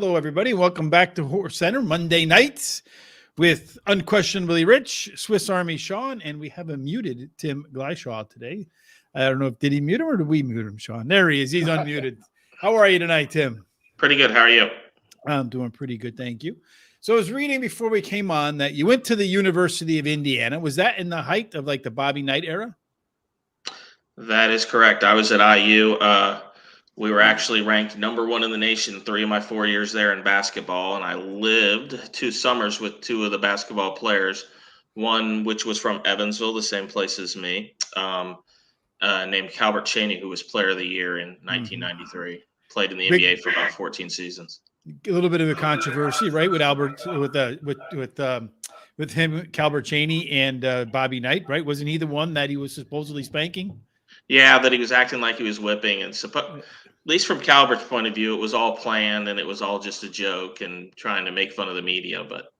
hello, everybody. Welcome back to Horse Center Monday nights with Unquestionably Rich, Swiss Army Shawn, and we have a muted Tim Glyshaw today. I don't know if did he mute him or did we mute him, Shawn? There he is. He's unmuted. How are you tonight, Tim? Pretty good. How are you? I'm doing pretty good, thank you. So I was reading before we came on that you went to the University of Indiana. Was that in the height of like the Bobby Knight era? That is correct. I was at IU. We were actually ranked #1 in the nation 3 of my 4 years there in basketball, and I lived 2 summers with 2 of the basketball players. One, which was from Evansville, the same place as me, named Calbert Chaney, who was Player of the Year in 1993. Played in the NBA for about 14 seasons. A little bit of a controversy, right? With Albert, with him, Calbert Chaney, and Bobby Knight, right? Wasn't he the one that he was supposedly spanking? Yeah, that he was acting like he was whipping, and at least from Calbert's point of view, it was all planned and it was all just a joke and trying to make fun of the media. But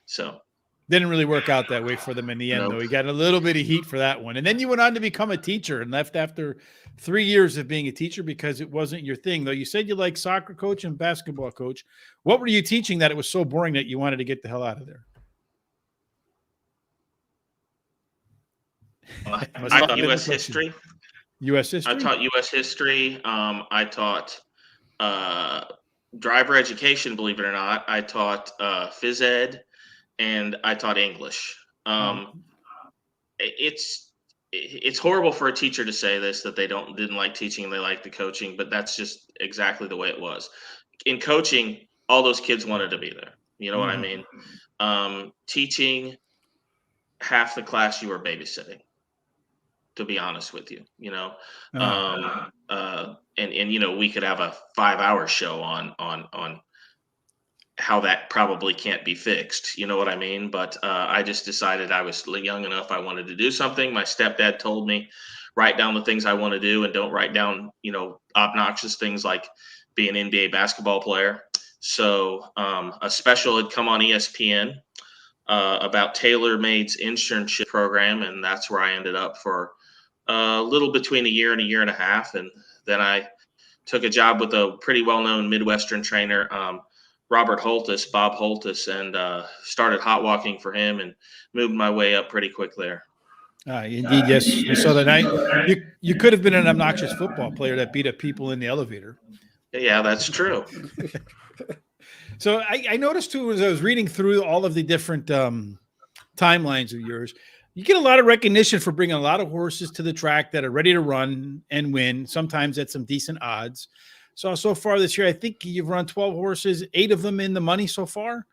so didn't really work out that way for them in the end, though. He got a little bit of heat for that one, and then you went on to become a teacher and left after 3 years of being a teacher because it wasn't your thing. Though you said you like soccer coach and basketball coach. What were you teaching that it was so boring that you wanted to get the hell out of there? I taught U.S. history. U.S. history? I taught U.S. history. I taught driver education, believe it or not. I taught phys ed, and I taught English. It's horrible for a teacher to say this, that they didn't like teaching and they liked the coaching, but that's just exactly the way it was. In coaching, all those kids wanted to be there. You know what I mean? Teaching, half the class you were babysitting, to be honest with you, you know. And you know, we could have a 5-hour show on how that probably can't be fixed, you know what I mean? But I just decided I was young enough, I wanted to do something. My stepdad told me, write down the things I want to do and don't write down, you know, obnoxious things like be an NBA basketball player. So a special had come on ESPN about TaylorMade's internship program, and that's where I ended up for a little between a year and a half. And then I took a job with a pretty well-known Midwestern trainer, Bob Holtis, and started hot walking for him and moved my way up pretty quick there. Indeed, yes. I saw that night. You could have been an obnoxious football player that beat up people in the elevator. Yeah, that's true. So I noticed too, as I was reading through all of the different timelines of yours, you get a lot of recognition for bringing a lot of horses to the track that are ready to run and win, sometimes at some decent odds. So far this year, I think you've run 12 horses, 8 of them in the money so far.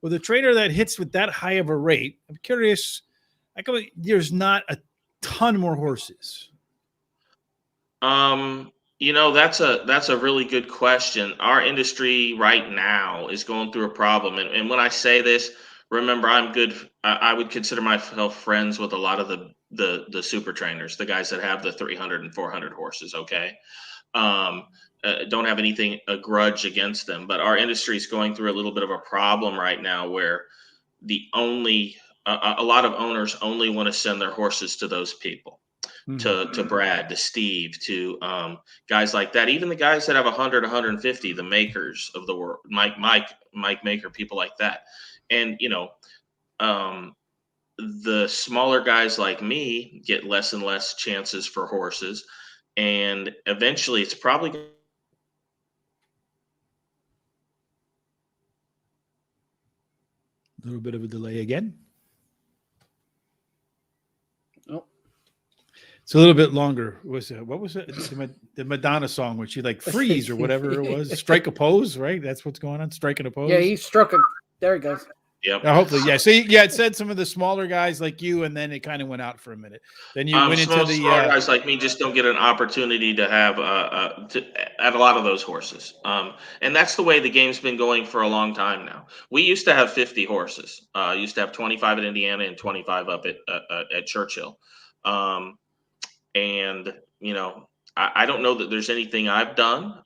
With a trainer that hits with that high of a rate, I'm curious, there's not a ton more horses. You know, that's a really good question. Our industry right now is going through a problem. And when I say this, remember, I would consider myself friends with a lot of the super trainers, the guys that have the 300 and 400 horses. Okay. Don't have a grudge against them, but our industry is going through a little bit of a problem right now where a lot of owners only want to send their horses to those people, to Brad, to Steve, to guys like that. Even the guys that have 100, 150, the makers of the world, Mike Maker, people like that. And, you know, the smaller guys like me get less and less chances for horses. And eventually it's probably a little bit of a delay again. Oh, it's a little bit longer. What was it? The Madonna song where she like freeze or whatever it was. Strike a pose, right? That's what's going on. Striking a pose. Yeah, he struck a. There he goes. Yep. Hopefully, yeah. So yeah, it said some of the smaller guys like you, and then it kind of went out for a minute. Then you went into the smaller guys like me just don't get an opportunity to have at a lot of those horses. And that's the way the game's been going for a long time now. We used to have 50 horses. Used to have 25 at Indiana and 25 up at Churchill. And you know, I don't know that there's anything I've done.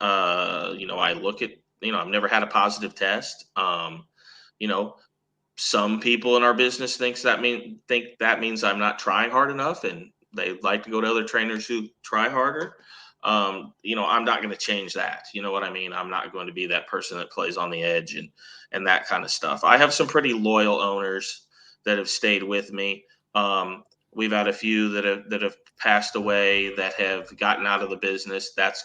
You know, I look at, you know, I've never had a positive test. You know. Some people in our business think that means I'm not trying hard enough, and they like to go to other trainers who try harder. I'm not going to change that. You know what I mean? I'm not going to be that person that plays on the edge and that kind of stuff. I have some pretty loyal owners that have stayed with me. We've had a few that have passed away, that have gotten out of the business. That's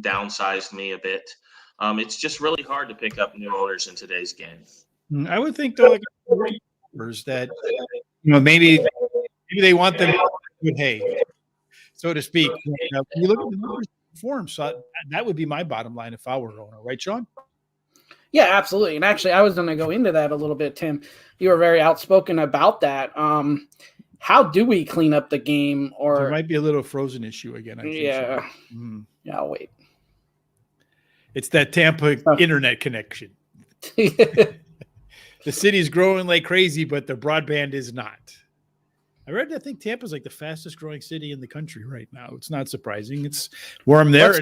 downsized me a bit. It's just really hard to pick up new owners in today's game. I would think though, like that, maybe they want them with hay, so to speak. You look at the numbers perform, so that would be my bottom line if I were an owner, right, Shawn? Yeah, absolutely. And actually, I was going to go into that a little bit, Tim. You were very outspoken about that. How do we clean up the game? Or there might be a little frozen issue again. I think. Yeah. So. Yeah, I'll wait. It's that Tampa internet connection. The city's growing like crazy, but the broadband is not. I think Tampa's like the fastest growing city in the country right now. It's not surprising. It's warm there.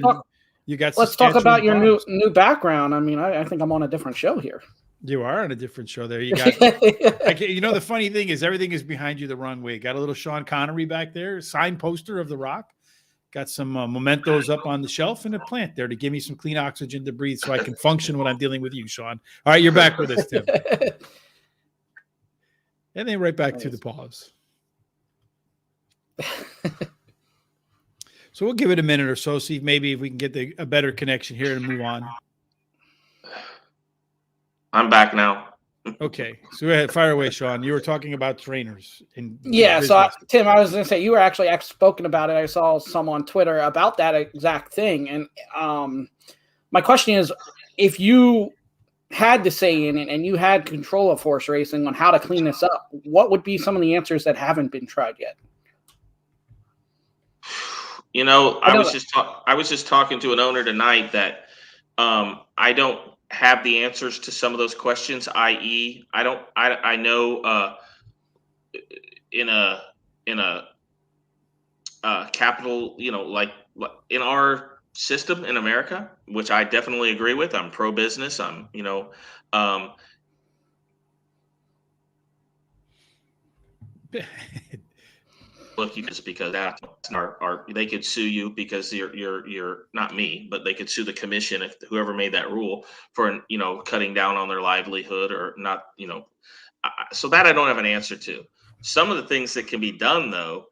Let's talk about your new background. I mean, I think I'm on a different show here. You are on a different show there. You got, the funny thing is everything is behind you the wrong way. Got a little Sean Connery back there, signed poster of The Rock. Got some mementos up on the shelf and a plant there to give me some clean oxygen to breathe so I can function when I'm dealing with you, Shawn. All right, you're back with us, Tim. And then right back to the pause. So we'll give it a minute or so, see maybe if we can get a better connection here and move on. I'm back now. Okay, so go ahead, fire away, Shawn. You were talking about trainers. So Tim, I was going to say, you were actually spoken about it. I saw some on Twitter about that exact thing. And my question is, if you had to say in it and you had control of horse racing on how to clean this up, what would be some of the answers that haven't been tried yet? I was just talking to an owner tonight that I don't have the answers to some of those questions. I.e., I know in a capital, like in our system in America, which I definitely agree with. I'm pro business. Look, you just because that's they could sue you because you're not me, but they could sue the commission if whoever made that rule for cutting down on their livelihood or not. So that I don't have an answer to. Some of the things that can be done though,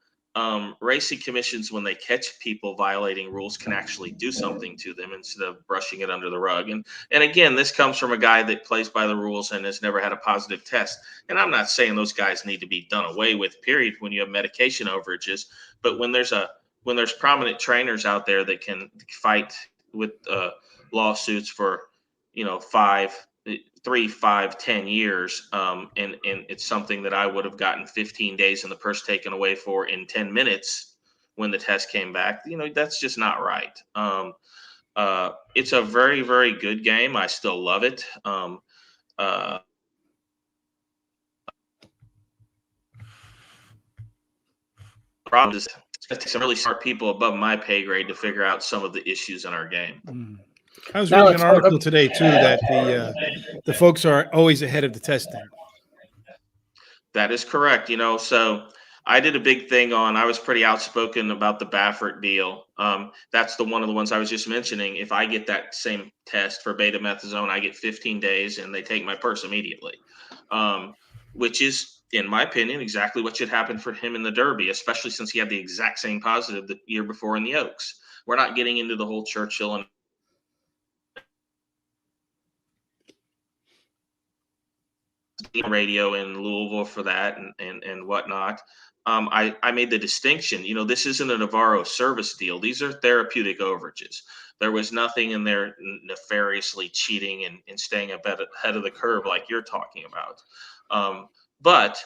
racing commissions, when they catch people violating rules, can actually do something to them instead of brushing it under the rug. And again, this comes from a guy that plays by the rules and has never had a positive test. And I'm not saying those guys need to be done away with, period, when you have medication overages. But when there's prominent trainers out there that can fight with lawsuits for 3, 5, 10 years, and it's something that I would have gotten 15 days and the purse taken away for in 10 minutes when the test came back. That's just not right. It's a very, very good game. I still love it. Problem is, it's going to take some really smart people above my pay grade to figure out some of the issues in our game. I was reading an article today too that the folks are always ahead of the testing. That is correct. So I did a big thing I was pretty outspoken about the Baffert deal. That's one of the ones I was just mentioning. If I get that same test for betamethasone, I get 15 days and they take my purse immediately, which is, in my opinion, exactly what should happen for him in the Derby, especially since he had the exact same positive the year before in the Oaks. We're not getting into the whole Churchill and radio in Louisville for that and whatnot. I made the distinction, this isn't a Navarro service deal. These are therapeutic overages. There was nothing in there nefariously cheating and staying ahead of the curve like you're talking about. But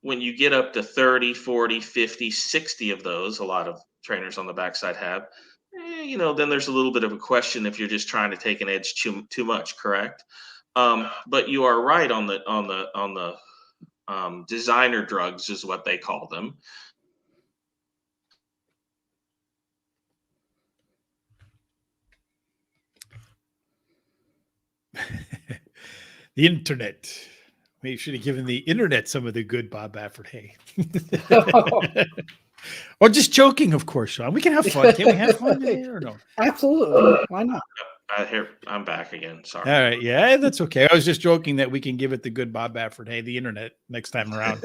when you get up to 30, 40, 50, 60 of those, a lot of trainers on the backside have, then there's a little bit of a question if you're just trying to take an edge too much, correct? But you are right on the designer drugs is what they call them. The internet. We should have given the internet some of the good Bob Baffert hay. Or just joking, of course, Sean. We can have fun. Can't we have fun here or no? Absolutely. Why not? I'm back again. Sorry. All right. Yeah, that's okay. I was just joking that we can give it the good Bob Baffert. Hey, the internet next time around.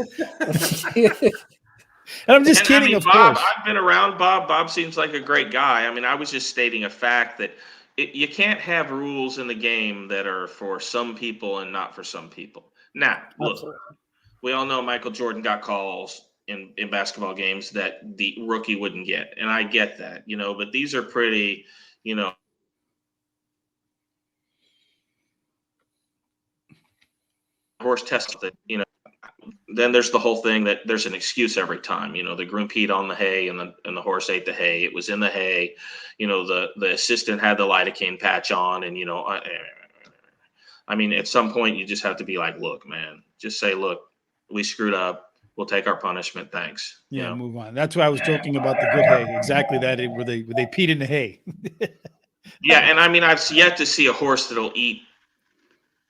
And I'm just kidding, of Bob, course. I've been around Bob. Bob seems like a great guy. I mean, I was just stating a fact that you can't have rules in the game that are for some people and not for some people. Now, look, Absolutely. we all know Michael Jordan got calls in basketball games that the rookie wouldn't get. And I get that, but these are pretty, horse tests that, then there's the whole thing that there's an excuse every time. The groom peed on the hay and the horse ate the hay. It was in the hay. The assistant had the lidocaine patch on, and I mean, at some point you just have to be like, look, man, just say, look, we screwed up. We'll take our punishment. Thanks. Yeah, move on. That's why I was joking about the good hay. Exactly that. Where they peed in the hay. Yeah, and I mean, I've yet to see a horse that'll eat,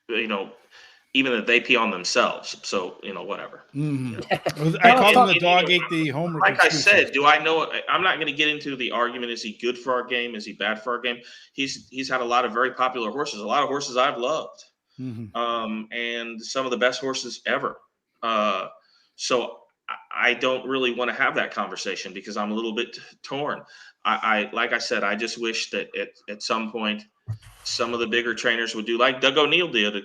even if they pee on themselves. So, whatever. Mm-hmm. I call them the dog ate the homework. Like I said, do I know? I'm not going to get into the argument. Is he good for our game? Is he bad for our game? He's had a lot of very popular horses. A lot of horses I've loved, and some of the best horses ever. So I don't really want to have that conversation because I'm a little bit torn. I like I said, I just wish that at some point some of the bigger trainers would do like Doug O'Neill did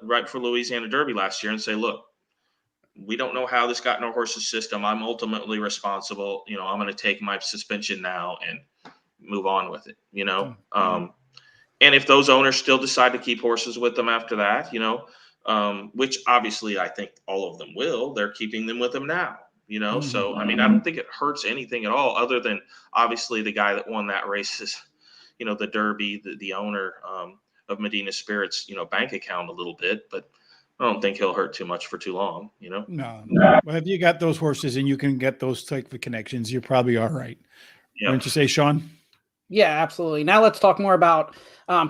right for Louisiana Derby last year and say, look, we don't know how this got in our horse's system. I'm ultimately responsible. I'm going to take my suspension now and move on with it, and if those owners still decide to keep horses with them after that, which obviously I think all of them will, they're keeping them with them now, So, I mean, I don't think it hurts anything at all other than obviously the guy that won that race is, the Derby, the owner of Medina Spirit's, bank account a little bit, but I don't think he'll hurt too much for too long, No. Well, if you got those horses and you can get those type of connections, you're probably all right. Yep. Wouldn't you say, Sean? Yeah, absolutely. Now let's talk more about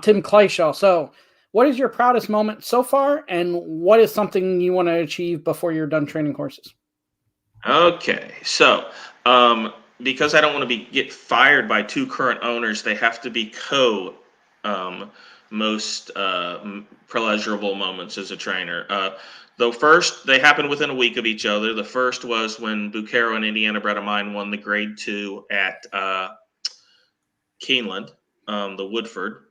Tim Glyshaw. So, what is your proudest moment so far, and what is something you want to achieve before you're done training horses? Okay, so because I don't want to get fired by two current owners, they have to be most pleasurable moments as a trainer. Though first, they happened within a week of each other. The first was when Bucaro and Indiana bred of mine won the Grade 2 at Keeneland, the Woodford,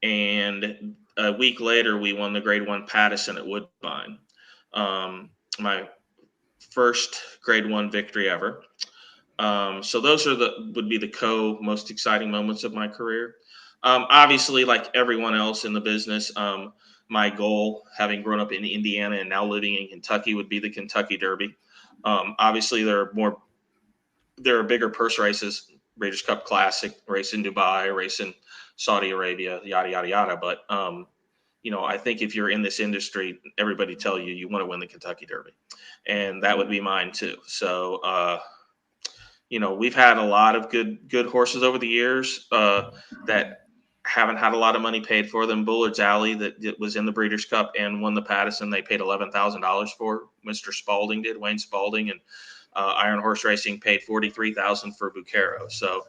and a week later we won the Grade 1 Pattison at Woodbine. My first Grade 1 victory ever. So those would be the most exciting moments of my career. Obviously, like everyone else in the business, my goal, having grown up in Indiana and now living in Kentucky, would be the Kentucky Derby. Obviously, there are bigger purse races, Breeders' Cup Classic, race in Dubai, race in Saudi Arabia, yada yada yada. But I think if you're in this industry, everybody tell you want to win the Kentucky Derby, and that would be mine too. So, we've had a lot of good horses over the years that haven't had a lot of money paid for them. Bullard's Alley that was in the Breeders' Cup and won the Pattison, they paid $11,000 for. Mr. Spalding did, Wayne Spalding, and Iron Horse Racing paid $43,000 for Bucaro. So,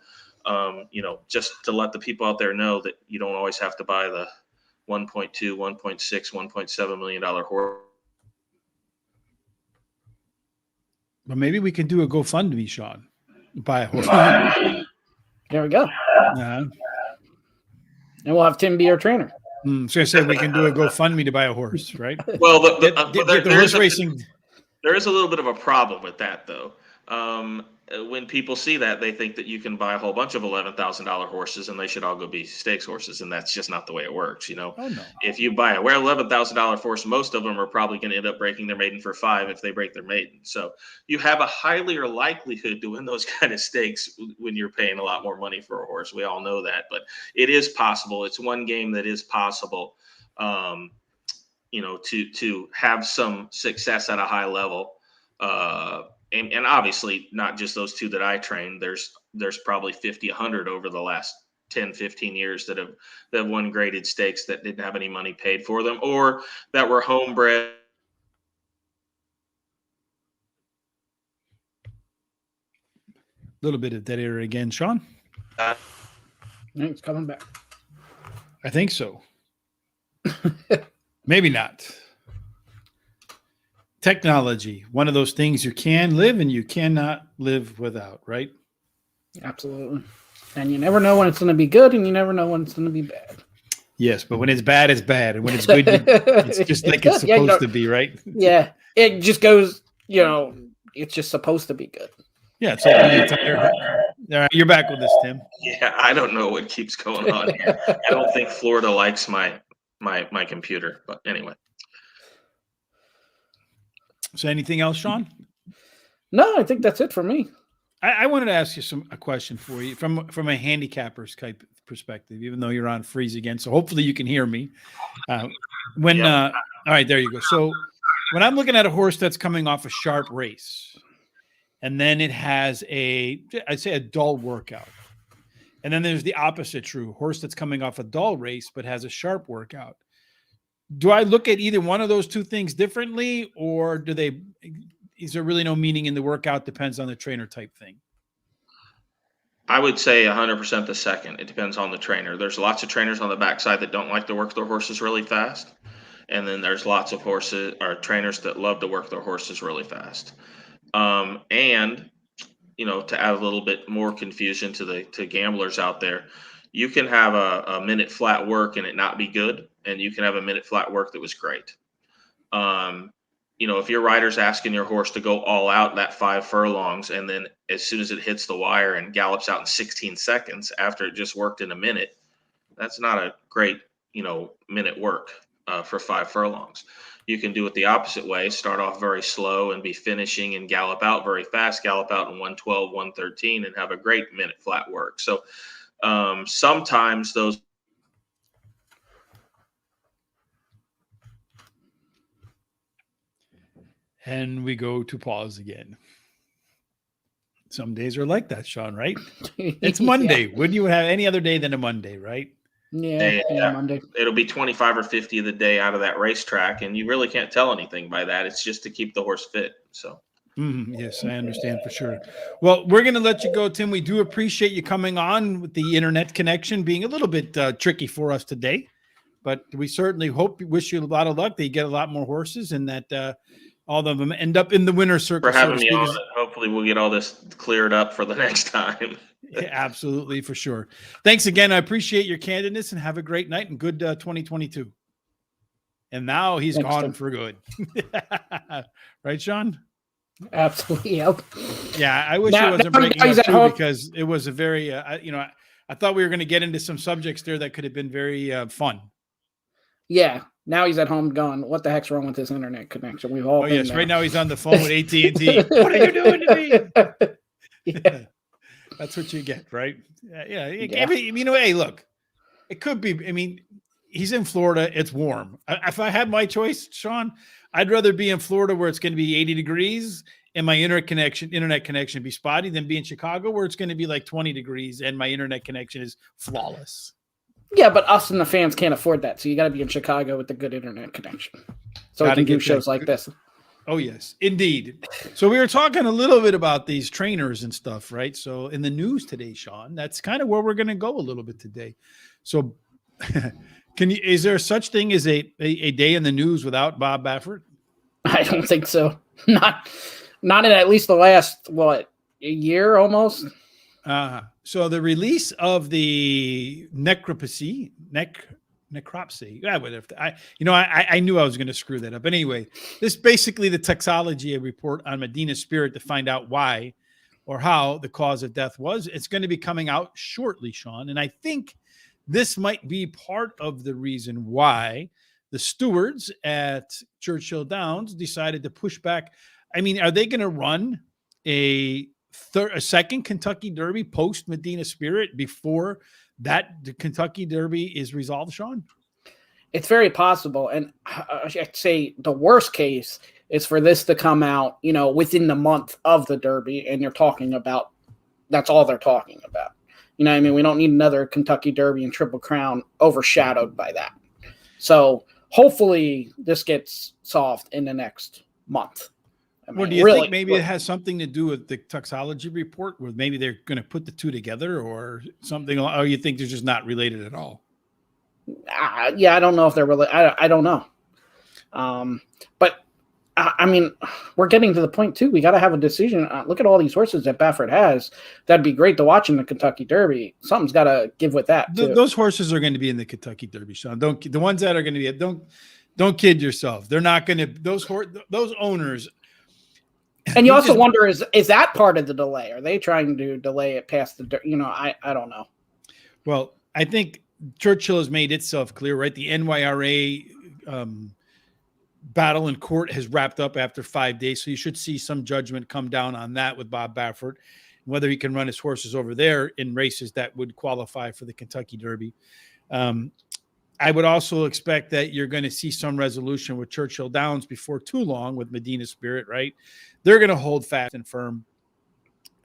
just to let the people out there know that you don't always have to buy the 1.2, 1.6, $1.7 million horse. But maybe we can do a GoFundMe, Sean. Buy a horse. There we go. And we'll have Tim be our trainer. So I said we can do a GoFundMe to buy a horse, right? Well, get the horse racing. There is a little bit of a problem with that, though. When people see that, they think that you can buy a whole bunch of $11,000 horses and they should all go be stakes horses, and that's just not the way it works. Oh, no. If you buy a $11,000 horse, most of them are probably going to end up breaking their maiden for $5 if they break their maiden. So you have a higher likelihood to win those kind of stakes when you're paying a lot more money for a horse. We all know that, but it is possible. It's one game that is possible. To have some success at a high level. And obviously not just those two that I trained, there's probably 50, 100 over the last 10, 15 years that have won graded stakes that didn't have any money paid for them or that were homebred. little bit of dead air again, Sean. It's coming back. I think so. Maybe not. Technology, one of those things you can live and you cannot live without, right? Absolutely. And you never know when it's going to be good, and you never know when it's going to be bad. Yes, but when it's bad, it's bad. And when it's good, it's just like it's supposed to be, right? Yeah. It just goes, it's just supposed to be good. Yeah, it's like the entire. All right, you're back with us, Tim. Yeah, I don't know what keeps going on here. I don't think Florida likes my computer, but anyway. So anything else, Sean? No, I think that's it for me. I wanted to ask you a question for you from a handicapper's type perspective, even though you're on freeze again. So hopefully you can hear me. All right, there you go. So when I'm looking at a horse that's coming off a sharp race, and then it has I'd say a dull workout, and then there's the opposite true, horse that's coming off a dull race but has a sharp workout. Do I look at either one of those two things differently, or is there really no meaning in the workout? Depends on the trainer type thing. I would say 100% the second. It depends on the trainer. There's lots of trainers on the backside that don't like to work their horses really fast. And then there's lots of trainers that love to work their horses really fast. And, to add a little bit more confusion to gamblers out there, you can have a minute flat work and it not be good. And you can have a minute flat work that was great. If your rider's asking your horse to go all out that 5 furlongs, and then as soon as it hits the wire and gallops out in 16 seconds after it just worked in a minute, that's not a great, minute work for 5 furlongs. You can do it the opposite way, start off very slow and be finishing and gallop out very fast, gallop out in 112, 113, and have a great minute flat work. So sometimes those. And we go to pause again. Some days are like that, Sean, right? It's Monday. Yeah. Wouldn't you have any other day than a Monday, right? Yeah, Monday. It'll be 25 or 50 of the day out of that racetrack, and you really can't tell anything by that. It's just to keep the horse fit. So. Yes, I understand for sure. Well, we're going to let you go, Tim. We do appreciate you coming on with the internet connection being a little bit tricky for us today, but we certainly wish you a lot of luck that you get a lot more horses and that all of them end up in the winner's circle. For having me on. Hopefully we'll get all this cleared up for the next time. Yeah, absolutely, for sure. Thanks again. I appreciate your candidness and have a great night and good 2022. And now he's gone for good. Right, Sean? Absolutely. Yep. Yeah, I wish it wasn't breaking up too, because it was a very, I thought we were going to get into some subjects there that could have been very fun. Yeah. Now he's at home going, what the heck's wrong with this internet connection? We've all been there. Right now he's on the phone with AT&T. What are you doing to me? Yeah. That's what you get, right? Yeah. Hey, look, it could be, he's in Florida. It's warm. If I had my choice, Sean, I'd rather be in Florida where it's going to be 80 degrees and my internet connection be spotty than be in Chicago where it's going to be like 20 degrees and my internet connection is flawless. Yeah, but us and the fans can't afford that. So you got to be in Chicago with the good internet connection. So we can do shows like this. Oh, yes, indeed. So we were talking a little bit about these trainers and stuff, right? So in the news today, Sean, that's kind of where we're going to go a little bit today. So is there such thing as a day in the news without Bob Baffert? I don't think so. Not in at least the last, a year almost? So the release of the necropsy. Yeah, whatever. I knew I was going to screw that up. Anyway, this basically the toxology report on Medina Spirit to find out why or how the cause of death was. It's going to be coming out shortly, Sean. And I think this might be part of the reason why the stewards at Churchill Downs decided to push back. Are they going to run a second Kentucky Derby post Medina Spirit before the Kentucky Derby is resolved, Sean? It's very possible. And I'd say the worst case is for this to come out, within the month of the Derby. And that's all they're talking about. We don't need another Kentucky Derby and Triple Crown overshadowed by that. So hopefully this gets solved in the next month. I Well, mean, do you really, think maybe it has something to do with the toxology report, where maybe they're going to put the two together, or something, or you think they're just not related at all? Yeah, I don't know if they're really. I don't know. But I mean, we're getting to the point too. We got to have a decision. Look at all these horses that Baffert has. That'd be great to watch in the Kentucky Derby. Something's got to give with that too. Those horses are going to be in the Kentucky Derby, Shawn. The ones that are going to be, don't kid yourself. They're not going to, those owners. And you also wonder, is that part of the delay? Are they trying to delay it past the, I don't know. Well, I think Churchill has made itself clear, right? The NYRA battle in court has wrapped up after 5 days. So you should see some judgment come down on that with Bob Baffert, whether he can run his horses over there in races that would qualify for the Kentucky Derby. I would also expect that you're going to see some resolution with Churchill Downs before too long with Medina Spirit, right? They're going to hold fast and firm.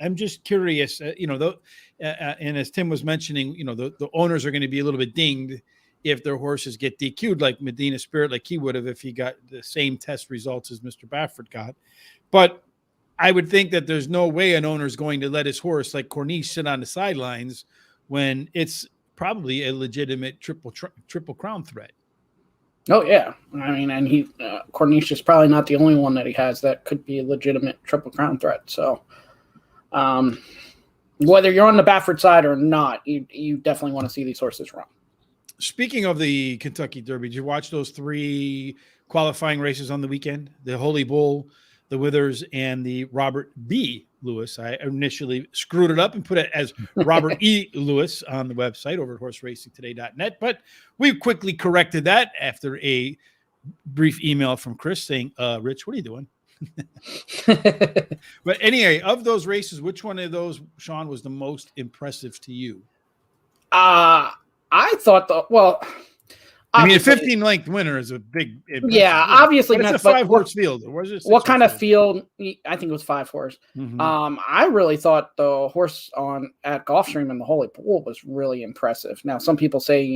I'm just curious, and as Tim was mentioning, the owners are going to be a little bit dinged if their horses get DQ'd, like Medina Spirit, like he would have if he got the same test results as Mr. Baffert got. But I would think that there's no way an owner is going to let his horse like Corniche sit on the sidelines when it's probably a legitimate triple crown threat. Oh yeah, I mean, and Corniche is probably not the only one that he has that could be a legitimate triple crown threat. So, whether you're on the Baffert side or not, you definitely want to see these horses run. Speaking of the Kentucky Derby, did you watch those 3 qualifying races on the weekend? The Holy Bull, the Withers, and the Robert B. Lewis. I initially screwed it up and put it as Robert E. Lewis on the website over at horseracingtoday.net, but we quickly corrected that after a brief email from Chris saying, Rich, what are you doing? But anyway, of those races, which one of those, Shawn, was the most impressive to you? I thought I mean, a 15-length winner is a big. Yeah, obviously. But it's a 5-horse field. What kind of field? I think it was 5 horse. Mm-hmm. I really thought the horse at Gulfstream and the Holy Bull was really impressive. Now, some people say,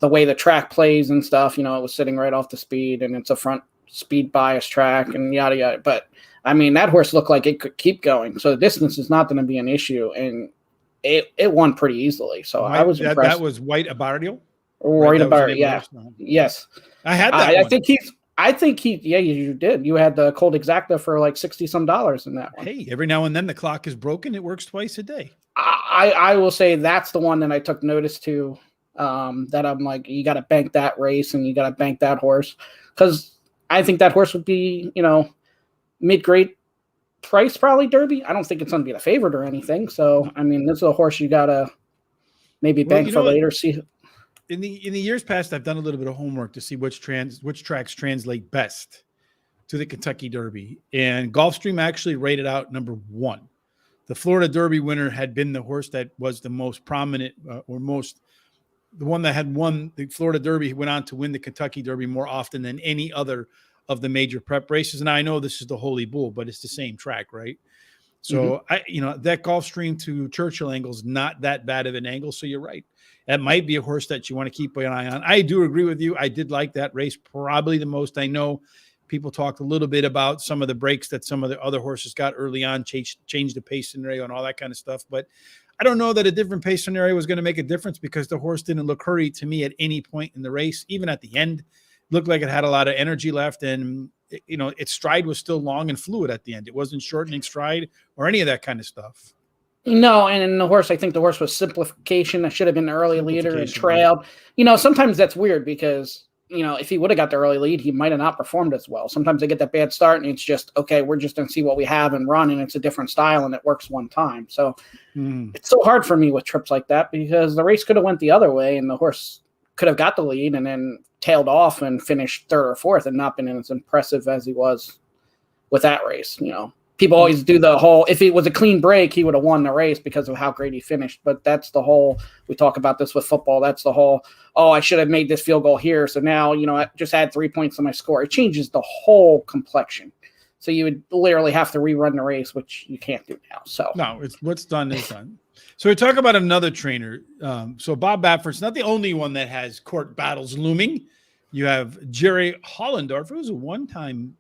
the way the track plays and stuff, it was sitting right off the speed and it's a front speed bias track and yada yada. But I mean, that horse looked like it could keep going. So the distance is not going to be an issue, and it won pretty easily. So I was impressed. That was White Abardio? Right about it, yeah. Yes. I had that one. I think you did. You had the Cold Exacta for like $60 some in that one. Hey, every now and then the clock is broken. It works twice a day. I will say that's the one that I took notice to, that I'm like, you got to bank that race and you got to bank that horse. Because I think that horse would be, mid-grade price probably Derby. I don't think it's going to be the favorite or anything. So, I mean, this is a horse you got to maybe bank for later. See. In the years past, I've done a little bit of homework to see which tracks translate best to the Kentucky Derby, and Gulfstream actually rated out number 1. The Florida Derby winner had been the horse that was the most prominent, the one that had won the Florida Derby, went on to win the Kentucky Derby more often than any other of the major prep races. And I know this is the Holy Bull, but it's the same track, right? So that Gulfstream to Churchill angle is not that bad of an angle. So you're right. That might be a horse that you want to keep an eye on. I do agree with you. I did like that race probably the most. I know people talked a little bit about some of the breaks that some of the other horses got early on, changed the pace scenario and all that kind of stuff. But I don't know that a different pace scenario was going to make a difference, because the horse didn't look hurried to me at any point in the race. Even at the end, it looked like it had a lot of energy left, and its stride was still long and fluid at the end. It wasn't shortening stride or any of that kind of stuff. No, and in the horse, I think the horse was simplification. That should have been the early leader and trailed. Sometimes that's weird because, if he would have got the early lead, he might have not performed as well. Sometimes they get that bad start and it's just, okay, we're just going to see what we have and run, and it's a different style and it works one time. So It's so hard for me with trips like that, because the race could have went the other way and the horse could have got the lead and then tailed off and finished 3rd or 4th and not been as impressive as he was with that race. People always do the whole, if it was a clean break, he would have won the race because of how great he finished. But that's the whole, we talk about this with football. That's the whole, I should have made this field goal here. So now, I just add 3 points to my score. It changes the whole complexion. So you would literally have to rerun the race, which you can't do now. So no, it's what's done is done. So we talk about another trainer. So Bob Baffert's not the only one that has court battles looming. You have Jerry Hollendorfer, who's a one-time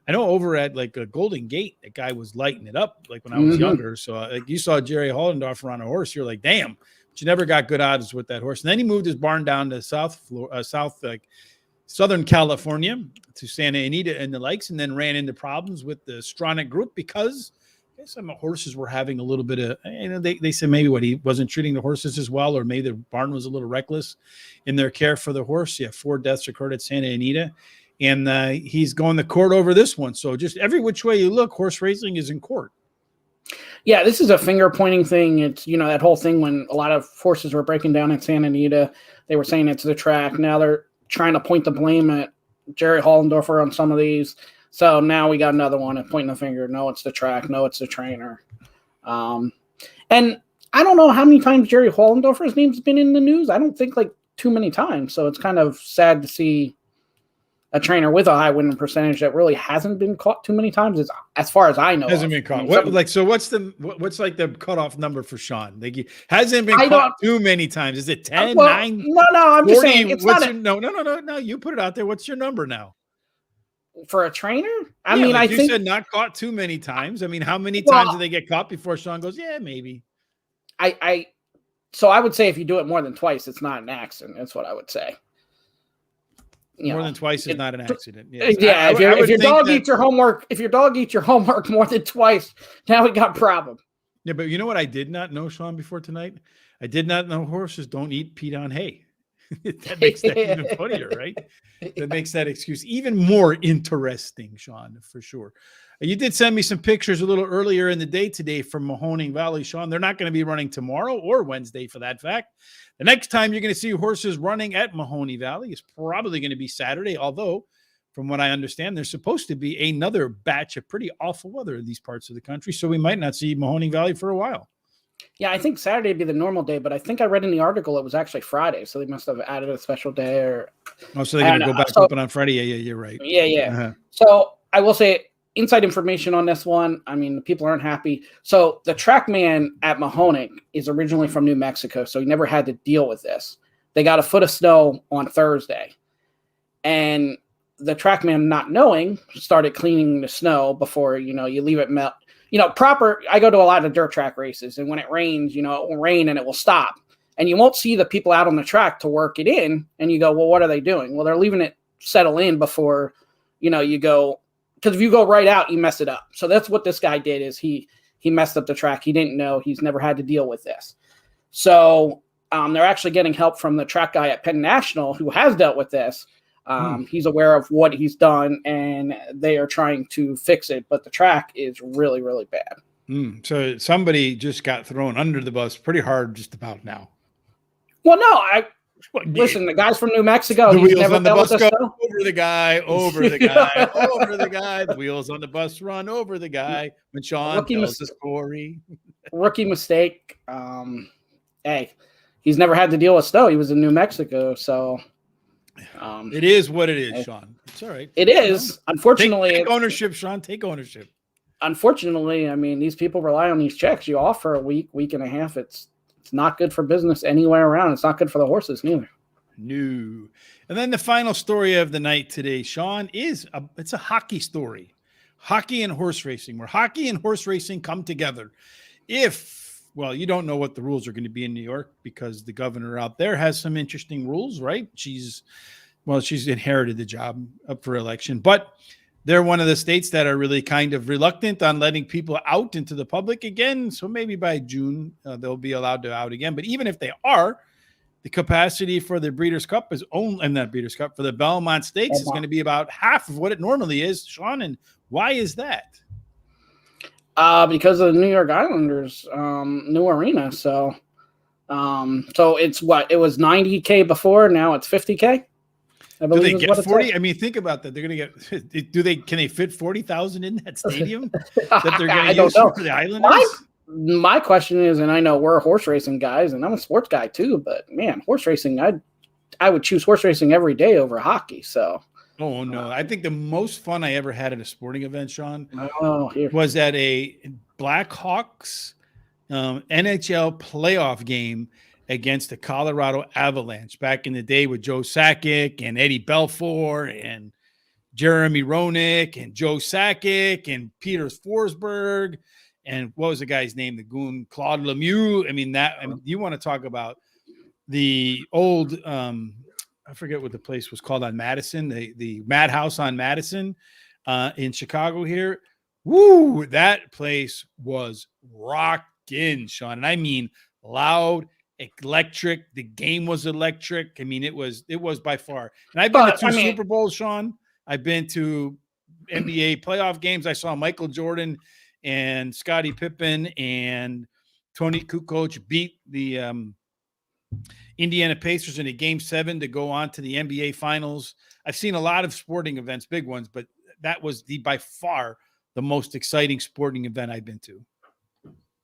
I know over at like a Golden Gate, that guy was lighting it up like when I was younger. So like you saw Jerry Hollendorfer on a horse, you're like, damn, but you never got good odds with that horse. And then he moved his barn down to Southern California to Santa Anita and the likes, and then ran into problems with the Stronach group because some horses were having a little bit of, they said maybe he wasn't treating the horses as well, or maybe the barn was a little reckless in their care for the horse. Yeah, 4 deaths occurred at Santa Anita. And he's going to court over this one. So just every which way you look, horse racing is in court. Yeah, this is a finger pointing thing. It's, that whole thing when a lot of horses were breaking down at Santa Anita, they were saying it's the track. Now they're trying to point the blame at Jerry Hollendorfer on some of these. So now we got another one and pointing the finger. No, it's the track. No, it's the trainer. And I don't know how many times Jerry Hollendorfer's name's been in the news. I don't think like too many times. So it's kind of sad to see a trainer with a high winning percentage that really hasn't been caught too many times, as far as I know. Hasn't been caught. What's like the cutoff number for Shawn? Like, hasn't been caught too many times. Is it 10, 9? No, I'm 40, just saying. It's not no. You put it out there. What's your number now? For a trainer? I think you said not caught too many times. I mean, how many times do they get caught before Shawn goes, yeah, maybe? So I would say if you do it more than twice, it's not an accident. That's what I would say. More than twice is not an accident. Yes. Yeah, if your dog eats your homework more than twice, now we got a problem. Yeah, but you know what I did not know, Shawn, before tonight? I did not know horses don't eat peat on hay. That makes that even funnier, right? That makes that excuse even more interesting, Shawn, for sure. You did send me some pictures a little earlier in the day today from Mahoning Valley, Shawn. They're not going to be running tomorrow or Wednesday for that fact. The next time you're going to see horses running at Mahoning Valley is probably going to be Saturday, although from what I understand, there's supposed to be another batch of pretty awful weather in these parts of the country, so we might not see Mahoning Valley for a while. Yeah, I think Saturday would be the normal day, but I think I read in the article it was actually Friday, so they must have added a special day. So they're going to go back open on Friday? Yeah, you're right. Yeah. Uh-huh. So I will say, inside information on this one, I mean, people aren't happy. So the track man at Mahoning is originally from New Mexico, so he never had to deal with this. They got a foot of snow on Thursday, and the track man, not knowing, started cleaning the snow before, you leave it melt. I go to a lot of dirt track races, and when it rains, it will rain and it will stop. And you won't see the people out on the track to work it in, and you go, well, what are they doing? Well, they're leaving it settle in before, you go. Because if you go right out, you mess it up. So that's what this guy did, is he messed up the track. He didn't know. He's never had to deal with this. So they're actually getting help from the track guy at Penn National who has dealt with this. He's aware of what he's done, and they are trying to fix it. But the track is really, really bad. So somebody just got thrown under the bus pretty hard just about now. Well, no, listen, the guy's from New Mexico. The he's wheels never on the dealt bus with go this stuff. over the guy, over the guy, over the guy. The wheels on the bus run over the guy. When Shawn tells the story. Rookie mistake. Hey, he's never had to deal with snow. He was in New Mexico, so it is what it is, Shawn. It's all right. It is. Unfortunately, take ownership, Shawn. Take ownership. Unfortunately, I mean, these people rely on these checks you off for a week and a half. It's not good for business anywhere around. It's not good for the horses neither. No. And then the final story of the night today, Shawn, it's a hockey story. Hockey and horse racing, where hockey and horse racing come together. You don't know what the rules are going to be in New York because the governor out there has some interesting rules, right? She's inherited the job up for election, but they're one of the states that are really kind of reluctant on letting people out into the public again. So maybe by June, they'll be allowed to out again. But even if they are, the capacity for the Breeders' Cup is only, and that Breeders' Cup for the Belmont Stakes is going to be about half of what it normally is, Shawn. And why is that? Because of the New York Islanders' new arena. So it's what it was $90K before. Now it's $50K. I do they get 40? I mean, think about that. They're going to get. Can they fit 40,000 in that stadium that they're going to use for the Islanders? My question is, and I know we're horse racing guys, and I'm a sports guy too, but man, horse racing, I would choose horse racing every day over hockey. So. Oh no! I think the most fun I ever had at a sporting event, Shawn, here. was at a Blackhawks NHL playoff game against the Colorado Avalanche back in the day with Joe Sakic and Eddie Belfour and Jeremy Roenick and Joe Sakic and Peter Forsberg. And what was the guy's name? The goon, Claude Lemieux. I mean, you want to talk about the old, I forget what the place was called on Madison, the Madhouse on Madison in Chicago here. Woo, that place was rocking, Sean. And I mean loud, electric. The game was electric. I mean, it was by far. And I've been to two Super Bowls, Sean. I've been to NBA playoff games. I saw Michael Jordan and Scottie Pippen and Tony Kukoc beat the Indiana Pacers in a Game 7 to go on to the NBA Finals. I've seen a lot of sporting events, big ones, but that was by far the most exciting sporting event I've been to.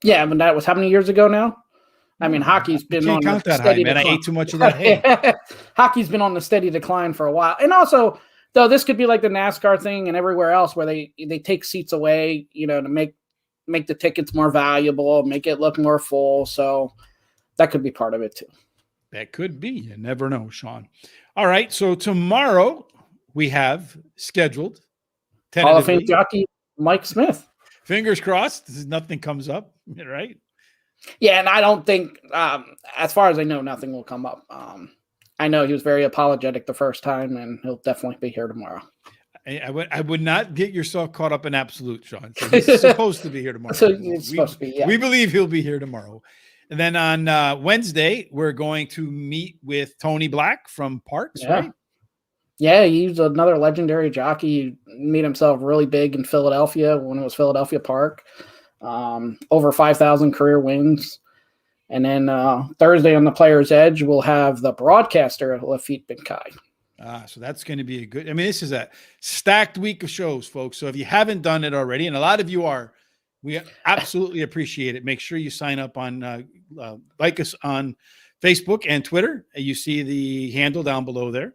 Yeah, but that was how many years ago now? I mean, hockey's been on the steady decline. I ate too much of that hay. Hockey's been on the steady decline for a while. And also, though, this could be like the NASCAR thing and everywhere else where they take seats away, to make the tickets more valuable, make it look more full. So that could be part of it too. That could be. You never know, Sean. All right. So tomorrow we have scheduled Hall of Fame jockey Mike Smith. Fingers crossed. Nothing comes up, right? Yeah, and I don't think, as far as I know, nothing will come up. I know he was very apologetic the first time, and he'll definitely be here tomorrow. I would not get yourself caught up in absolute, Sean. So he's supposed to be here tomorrow. We believe he'll be here tomorrow. And then on Wednesday, we're going to meet with Tony Black from Parks, right? Yeah, he's another legendary jockey. He made himself really big in Philadelphia when it was Philadelphia Park. Over 5,000 career wins. And then Thursday on the Player's Edge, we'll have the broadcaster, Lafitte Benkai. So that's going to be this is a stacked week of shows, folks. So if you haven't done it already, and a lot of you are, we absolutely appreciate it. Make sure you sign up on, like us on Facebook and Twitter. You see the handle down below there.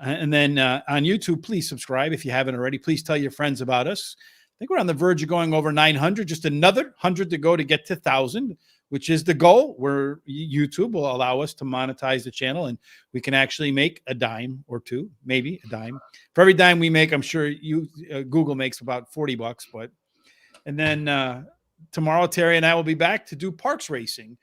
And then on YouTube, please subscribe if you haven't already. Please tell your friends about us. I think we're on the verge of going over 900, just another 100 to go to get to 1,000, which is the goal, where YouTube will allow us to monetize the channel and we can actually make a dime or two, maybe a dime. For every dime we make, I'm sure Google makes about $40, but, and then tomorrow, Terry and I will be back to do parks racing.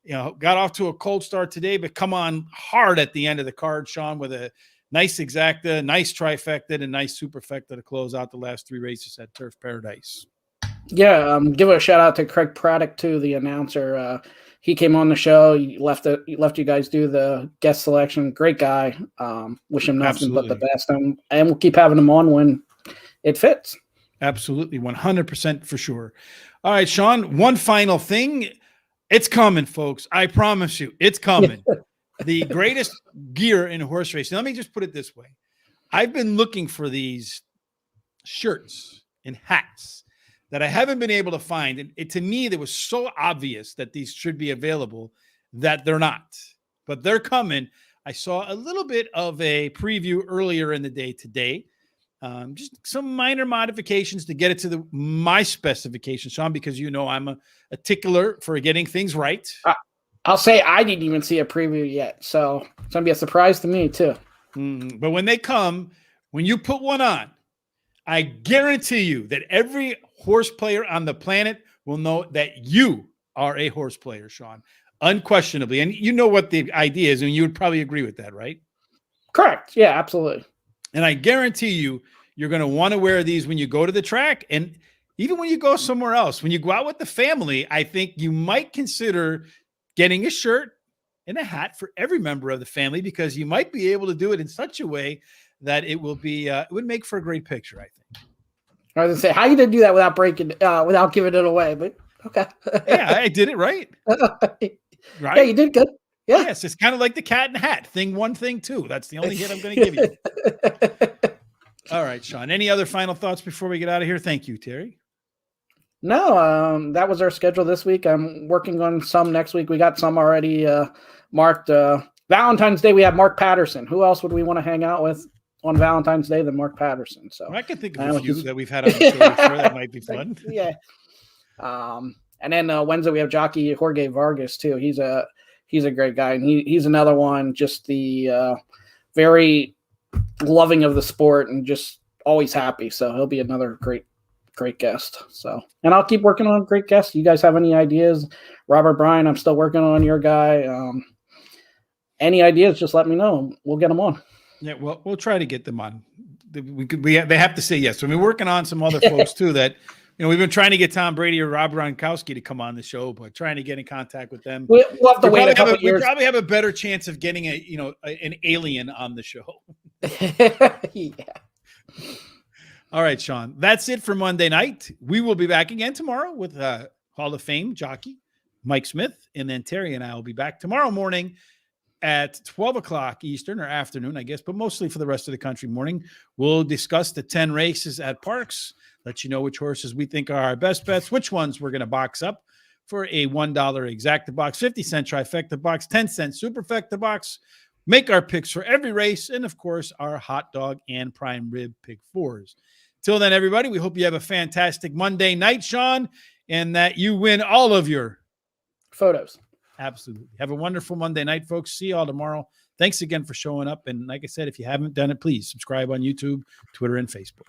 Got off to a cold start today, but come on hard at the end of the card, Sean, with a nice exacta, nice trifecta, and a nice superfecta to close out the last 3 races at Turf Paradise. Yeah, give a shout out to Craig Praddock too, the announcer. He came on the show. He left you guys do the guest selection. Great guy. Wish him nothing but the best, and we'll keep having him on when it fits. Absolutely, 100% for sure. All right, Sean. One final thing. It's coming, folks. I promise you, it's coming. The greatest gear in horse racing. Let me just put it this way. I've been looking for these shirts and hats that I haven't been able to find. And to me, it was so obvious that these should be available that they're not. But they're coming. I saw a little bit of a preview earlier in the day today. Just some minor modifications to get it to my specifications, Sean, because I'm a tickler for getting things right. I'll say I didn't even see a preview yet, so it's going to be a surprise to me, too. But when they come, when you put one on, I guarantee you that every horse player on the planet will know that you are a horse player, Sean, unquestionably. And you know what the idea is, and you would probably agree with that, right? Correct. Yeah, absolutely. And I guarantee you're going to want to wear these when you go to the track, and even when you go somewhere else. When you go out with the family, I think you might consider getting a shirt and a hat for every member of the family, because you might be able to do it in such a way that it will be it would make for a great picture, I think. I was going to say, how you did do that without giving it away, but okay. Yeah, I did it right. Right? Yeah, you did good. Yeah. Yes, it's kind of like the cat and hat. Thing one, thing two. That's the only hit I'm going to give you. All right, Sean. Any other final thoughts before we get out of here? Thank you, Terry. No, that was our schedule this week. I'm working on some next week. We got some already marked. Valentine's Day, we have Mark Patterson. Who else would we want to hang out with on Valentine's Day than Mark Patterson? So I can think of a few that we've had on the show before that might be fun. Yeah. And then Wednesday we have jockey Jorge Vargas too. He's a great guy, and he's another one. Just the very loving of the sport, and just always happy. So he'll be another great guest. So, and I'll keep working on great guests. You guys have any ideas? Robert Bryan, I'm still working on your guy. Any ideas, just let me know. We'll get them on. Yeah, well, we'll try to get them on. They have to say yes. So we're working on some other folks too that, we've been trying to get Tom Brady or Rob Gronkowski to come on the show, but trying to get in contact with them. We'll have to wait a couple years. We probably have a better chance of getting an alien on the show. Yeah. All right, Shawn. That's it for Monday night. We will be back again tomorrow with Hall of Fame jockey Mike Smith, and then Terry and I will be back tomorrow morning at 12 o'clock Eastern, or afternoon, I guess, but mostly for the rest of the country morning. We'll discuss the 10 races at Parks, let you know which horses we think are our best bets, which ones we're going to box up for a $1 exacta box, 50-cent trifecta box, 10-cent superfecta box, make our picks for every race, and of course, our hot dog and prime rib pick fours. Till then, everybody, we hope you have a fantastic Monday night, Shawn, and that you win all of your photos. Absolutely. Have a wonderful Monday night, folks. See you all tomorrow. Thanks again for showing up. And like I said, if you haven't done it, please subscribe on YouTube, Twitter, and Facebook.